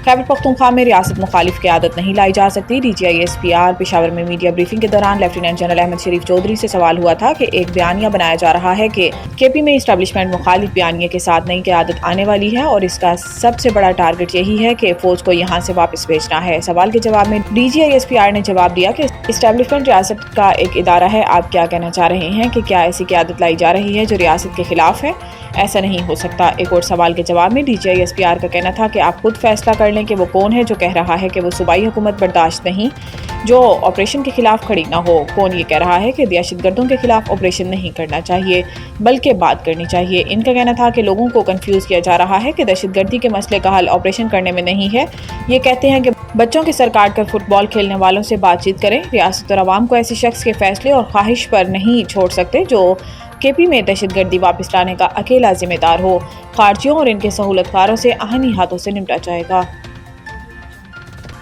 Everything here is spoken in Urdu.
خیبر پختونخوا میں ریاست مخالف قیادت نہیں لائی جا سکتی۔ DGISPR پشاور میں میڈیا بریفنگ کے دوران لیفٹیننٹ جنرل احمد شریف چودھری سے سوال ہوا تھا کہ ایک بیانیہ بنایا جا رہا ہے کہ KP میں اسٹیبلشمنٹ مخالف بیانیے کے ساتھ نئی قیادت آنے والی ہے اور اس کا سب سے بڑا ٹارگٹ یہی ہے کہ فوج کو یہاں سے واپس بھیجنا ہے۔ سوال کے جواب میں DGISPR نے جواب دیا کہ اسٹیبلشمنٹ ریاست کا ایک ادارہ ہے، آپ کیا کہنا چاہ رہے ہیں کہ کیا ایسی قیادت لائی جا رہی ہے جو ریاست کے خلاف ہے؟ ایسا نہیں ہو سکتا۔ ایک اور سوال کے جواب میں DGISPR کا کہنا تھا کہ آپ خود فیصلہ کر لیں کہ وہ کون ہے جو کہہ رہا ہے کہ وہ صوبائی حکومت برداشت نہیں جو آپریشن کے خلاف کھڑی نہ ہو، کون یہ کہہ رہا ہے کہ دہشت گردوں کے خلاف آپریشن نہیں کرنا چاہیے بلکہ بات کرنی چاہیے۔ ان کا کہنا تھا کہ لوگوں کو کنفیوز کیا جا رہا ہے کہ دہشت گردی کے مسئلے کا حل آپریشن کرنے میں نہیں ہے۔ یہ کہتے ہیں کہ بچوں کے سر کاٹ کر فٹ بال کھیلنے والوں سے بات چیت کریں۔ ریاست اور عوام کو ایسے شخص کے فیصلے اور خواہش پر نہیں چھوڑ سکتے جو KP میں دہشت گردی واپس لانے کا اکیلا ذمہ دار ہو۔ خارجیوں اور ان کے سہولت کاروں سے آہنی ہاتھوں سے نمٹا جائے گا۔